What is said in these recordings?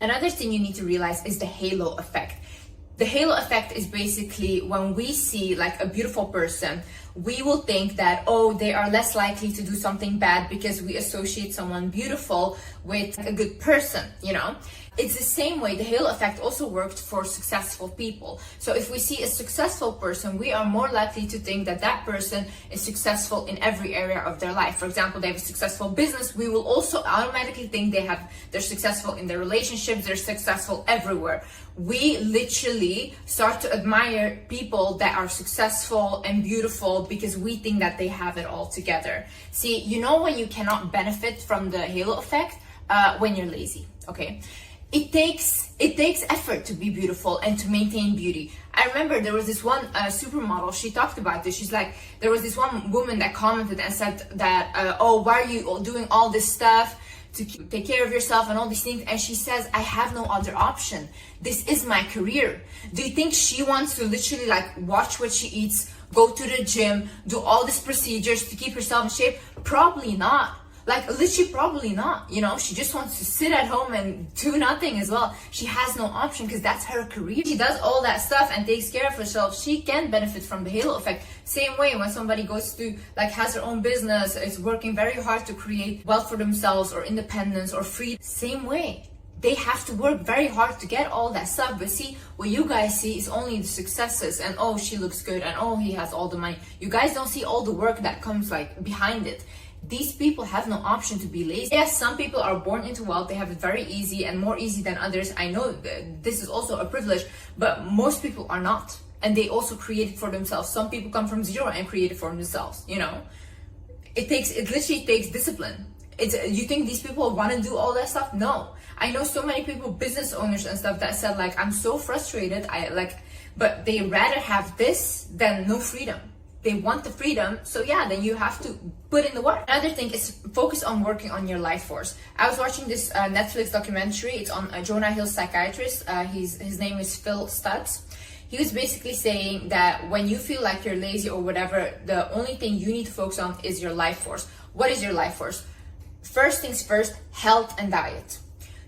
Another thing you need to realize is the halo effect. The halo effect is basically when we see like a beautiful person, we will think that, oh, they are less likely to do something bad because we associate someone beautiful with a good person, you know? It's the same way the halo effect also worked for successful people. So if we see a successful person, we are more likely to think that that person is successful in every area of their life. For example, they have a successful business, we will also automatically think they're successful in their relationships, they're successful everywhere. We literally start to admire people that are successful and beautiful because we think that they have it all together. See, you know when you cannot benefit from the halo effect? When you're lazy, okay? It takes effort to be beautiful and to maintain beauty. I remember there was this one supermodel, she talked about this. She's like, there was this one woman that commented and said that, oh, why are you doing all this stuff to take care of yourself and all these things? And she says, I have no other option. This is my career. Do you think she wants to literally like watch what she eats, go to the gym, do all these procedures to keep herself in shape? Probably not. Like, literally probably not, you know? She just wants to sit at home and do nothing as well. She has no option because that's her career. She does all that stuff and takes care of herself. She can benefit from the halo effect. Same way when somebody goes to, like, has their own business, is working very hard to create wealth for themselves or independence or freedom. Same way. They have to work very hard to get all that stuff. But see, what you guys see is only the successes and, oh, she looks good and, oh, he has all the money. You guys don't see all the work that comes, like, behind it. These people have no option to be lazy. Yes, some people are born into wealth. They have it very easy and more easy than others. I know this is also a privilege, but most people are not. And they also create it for themselves. Some people come from zero and create it for themselves, you know? It literally takes discipline. You think these people want to do all that stuff? No. I know so many people, business owners and stuff, that said like, I'm so frustrated. But they rather have this than no freedom. They want the freedom, so yeah, then you have to put in the work. Another thing is focus on working on your life force. I was watching this Netflix documentary. It's on Jonah Hill's psychiatrist. His name is Phil Stutz. He was basically saying that when you feel like you're lazy or whatever, the only thing you need to focus on is your life force. What is your life force? First things first, health and diet.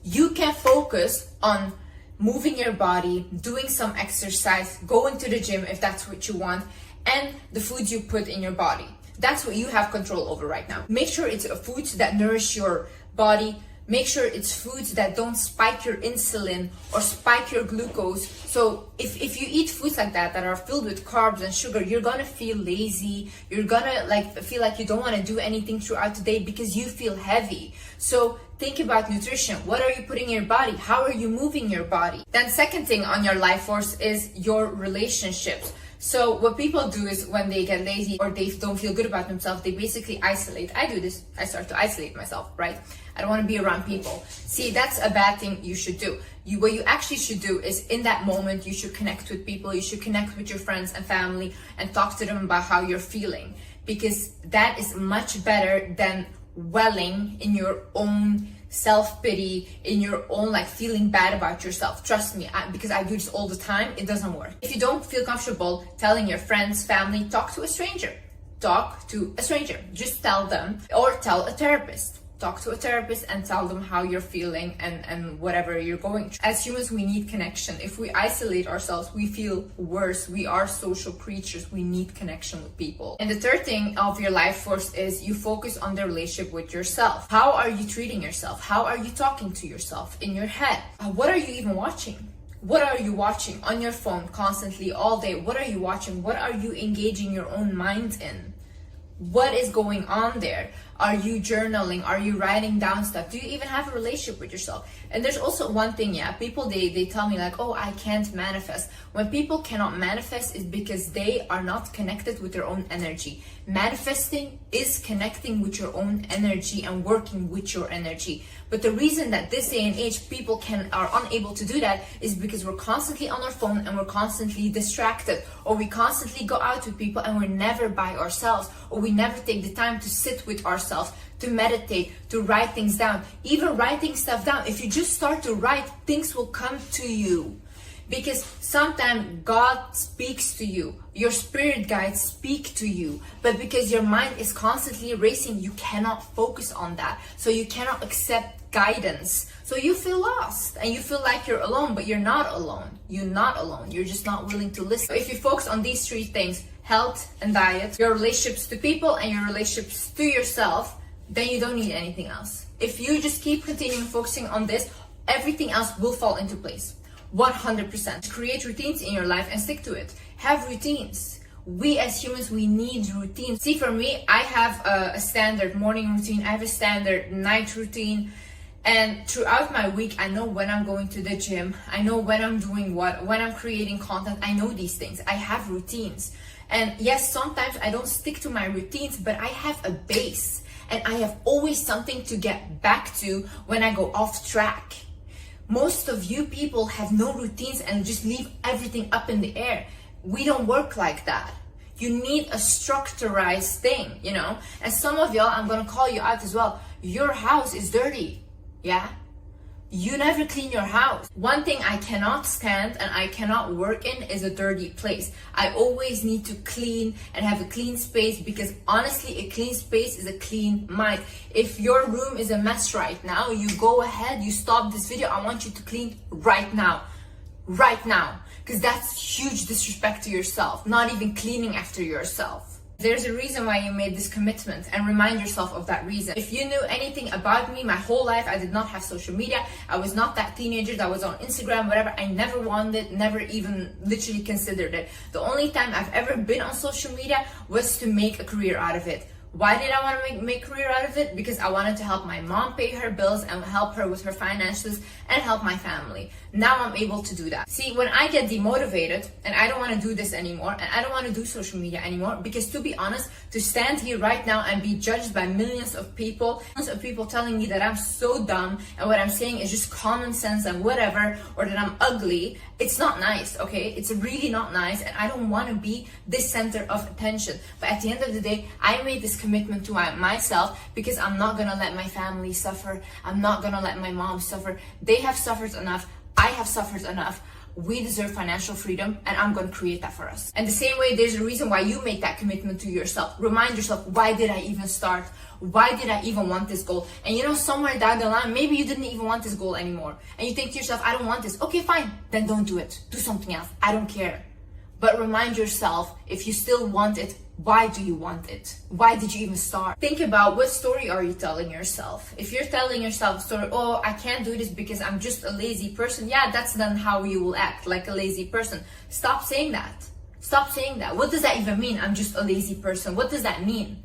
You can focus on moving your body, doing some exercise, going to the gym if that's what you want, and the foods you put in your body. That's what you have control over right now. Make sure it's foods that nourish your body. Make sure it's foods that don't spike your insulin or spike your glucose. So if you eat foods like that are filled with carbs and sugar, you're gonna feel lazy. You're gonna feel like you don't wanna do anything throughout the day because you feel heavy. So think about nutrition. What are you putting in your body? How are you moving your body? Then second thing on your life force is your relationships. So what people do is when they get lazy or they don't feel good about themselves, they basically isolate. I do this. I start to isolate myself, right? I don't want to be around people. See, that's a bad thing you should do. What you actually should do is in that moment, you should connect with people. You should connect with your friends and family and talk to them about how you're feeling, because that is much better than dwelling in your own self-pity, in your own feeling bad about yourself. Trust me, because I do this all the time, it doesn't work. If you don't feel comfortable telling your friends, family, talk to a stranger. Talk to a stranger. Just tell them, or tell a therapist. Talk to a therapist and tell them how you're feeling and whatever you're going through. As humans, we need connection. If we isolate ourselves, we feel worse. We are social creatures. We need connection with people. And the third thing of your life force is you focus on the relationship with yourself. How are you treating yourself? How are you talking to yourself in your head? What are you even watching? What are you watching on your phone constantly all day? What are you watching? What are you engaging your own mind in? What is going on there? Are you journaling? Are you writing down stuff? Do you even have a relationship with yourself? And there's also one thing, people, they tell me like, oh, I can't manifest. When people cannot manifest, is because they are not connected with their own energy. Manifesting is connecting with your own energy and working with your energy. But the reason that this day and age people are unable to do that is because we're constantly on our phone and we're constantly distracted, or we constantly go out with people and we're never by ourselves, or we never take the time to sit with ourselves, to meditate, to write things down. Even writing stuff down, if you just start to write, things will come to you. Because sometimes God speaks to you, your spirit guides speak to you, but because your mind is constantly racing, you cannot focus on that. So you cannot accept guidance. So you feel lost and you feel like you're alone, but you're not alone. You're not alone. You're just not willing to listen. If you focus on these three things, health and diet, your relationships to people and your relationships to yourself, then you don't need anything else. If you just keep continuing focusing on this, everything else will fall into place. 100%. Create routines in your life and stick to it. Have routines. We as humans, we need routines. See, for me, I have a standard morning routine. I have a standard night routine. And throughout my week, I know when I'm going to the gym. I know when I'm doing what, when I'm creating content. I know these things. I have routines. And yes, sometimes I don't stick to my routines, but I have a base. And I have always something to get back to when I go off track. Most of you people have no routines and just leave everything up in the air. We don't work like that. You need a structurized thing, you know? And some of y'all, I'm gonna call you out as well. Your house is dirty, yeah? You never clean your house. One thing I cannot stand and I cannot work in is a dirty place. I always need to clean and have a clean space, because honestly, a clean space is a clean mind. If your room is a mess right now, you go ahead, you stop this video. I want you to clean right now. Right now. Because that's huge disrespect to yourself. Not even cleaning after yourself. There's a reason why you made this commitment, and remind yourself of that reason. If you knew anything about me, my whole life, I did not have social media. I was not that teenager that was on Instagram, whatever. I never wanted, never even literally considered it. The only time I've ever been on social media was to make a career out of it. Why did I want to make a career out of it? Because I wanted to help my mom pay her bills and help her with her finances and help my family. Now I'm able to do that. See, when I get demotivated and I don't want to do this anymore and I don't want to do social media anymore, because to be honest, to stand here right now and be judged by millions of people telling me that I'm so dumb and what I'm saying is just common sense and whatever, or that I'm ugly, it's not nice, okay? It's really not nice, and I don't want to be this center of attention. But at the end of the day, I made this commitment to myself because I'm not gonna let my family suffer. I'm not gonna let my mom suffer. They have suffered enough. I have suffered enough. We deserve financial freedom, and I'm going to create that for us. And the same way, there's a reason why you make that commitment to yourself. Remind yourself, why did I even start? Why did I even want this goal? And you know, somewhere down the line, maybe you didn't even want this goal anymore. And you think to yourself, I don't want this. Okay, fine. Then don't do it. Do something else. I don't care. But remind yourself, if you still want it, why do you want it? Why did you even start? Think about, what story are you telling yourself? If you're telling yourself a story, oh, I can't do this because I'm just a lazy person. Yeah, that's then how you will act, like a lazy person. Stop saying that. Stop saying that. What does that even mean? I'm just a lazy person. What does that mean?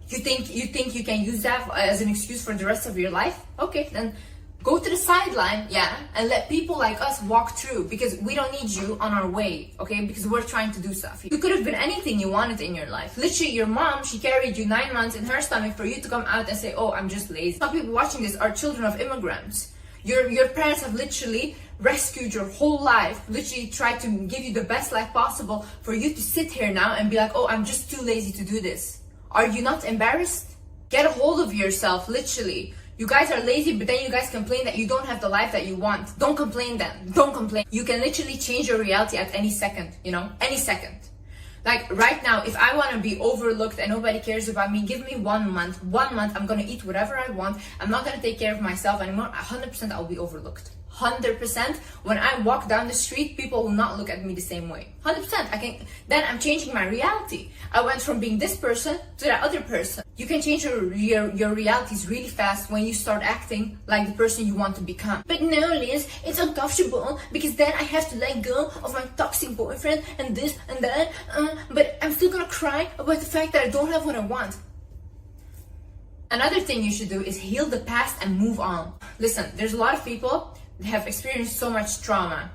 You think you can use that as an excuse for the rest of your life? Okay, then go to the sideline, yeah, and let people like us walk through, because we don't need you on our way, okay? Because we're trying to do stuff. You could have been anything you wanted in your life. Literally, your mom, she carried you 9 months in her stomach for you to come out and say, oh, I'm just lazy. Some people watching this are children of immigrants. Your parents have literally rescued your whole life, literally tried to give you the best life possible for you to sit here now and be like, oh, I'm just too lazy to do this. Are you not embarrassed? Get a hold of yourself, literally. You guys are lazy, but then you guys complain that you don't have the life that you want. Don't complain then. Don't complain. You can literally change your reality at any second, you know? Any second. Like right now, if I want to be overlooked and nobody cares about me, give me 1 month. 1 month, I'm going to eat whatever I want. I'm not going to take care of myself anymore. 100% I'll be overlooked. 100%. When I walk down the street, people will not look at me the same way. 100%. Then I'm changing my reality. I went from being this person to that other person. You can change your realities really fast when you start acting like the person you want to become. But no, Liz, it's uncomfortable because then I have to let go of my toxic boyfriend and this and that. But I'm still gonna cry about the fact that I don't have what I want. Another thing you should do is heal the past and move on. Listen, there's a lot of people that have experienced so much trauma.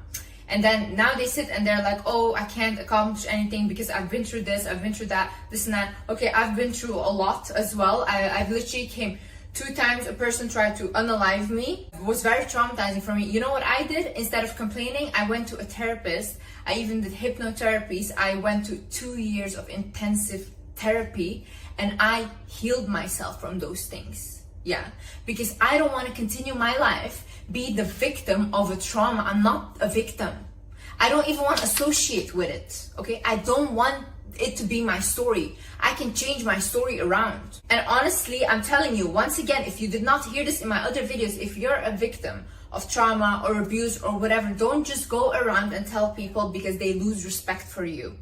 And then now they sit and they're like, oh, I can't accomplish anything because I've been through this, I've been through that, this and that. Okay, I've been through a lot as well. I've literally came 2 times, a person tried to unalive me. It was very traumatizing for me. You know what I did? Instead of complaining, I went to a therapist. I even did hypnotherapies. I went to 2 years of intensive therapy and I healed myself from those things. Yeah, because I don't want to continue my life be the victim of a trauma. I'm not a victim. I don't even want to associate with it, okay? I don't want it to be my story. I can change my story around. And honestly, I'm telling you, once again, if you did not hear this in my other videos, if you're a victim of trauma or abuse or whatever, don't just go around and tell people because they lose respect for you.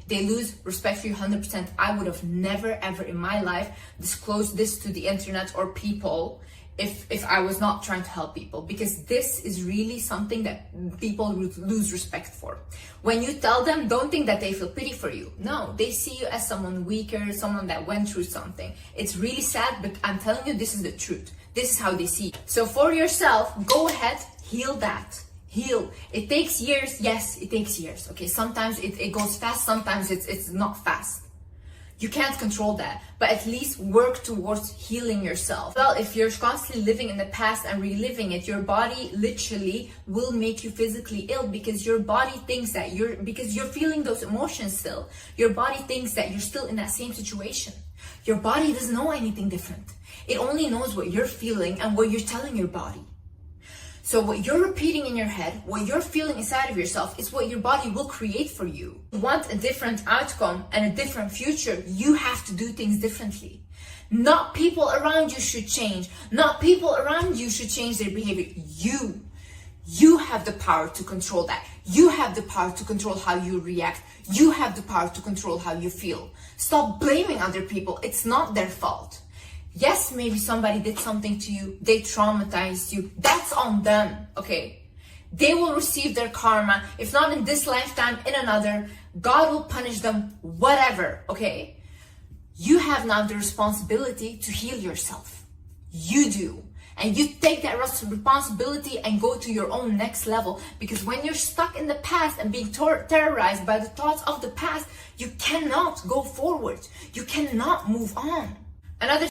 They lose respect for you 100%. I would have never ever in my life disclosed this to the internet or people if I was not trying to help people, because this is really something that people would lose respect for. When you tell them, don't think that they feel pity for you. No, they see you as someone weaker, someone that went through something. It's really sad, but I'm telling you, this is the truth. This is how they see it. So for yourself, go ahead, heal that. Heal. It takes years. Yes, it takes years. Okay, sometimes it goes fast, sometimes it's not fast. You can't control that, but at least work towards healing yourself. Well, if you're constantly living in the past and reliving it, your body literally will make you physically ill, because your body thinks that because you're feeling those emotions still. Your body thinks that you're still in that same situation. Your body doesn't know anything different. It only knows what you're feeling and what you're telling your body. So what you're repeating in your head, what you're feeling inside of yourself, is what your body will create for you. If you want a different outcome and a different future, you have to do things differently. Not people around you should change. Not people around you should change their behavior. You have the power to control that. You have the power to control how you react. You have the power to control how you feel. Stop blaming other people. It's not their fault. Yes, maybe somebody did something to you, they traumatized you, that's on them, okay? They will receive their karma, if not in this lifetime, in another. God will punish them, whatever, okay? You have now the responsibility to heal yourself. You do. And you take that responsibility and go to your own next level, because when you're stuck in the past and being terrorized by the thoughts of the past, you cannot go forward. You cannot move on. Another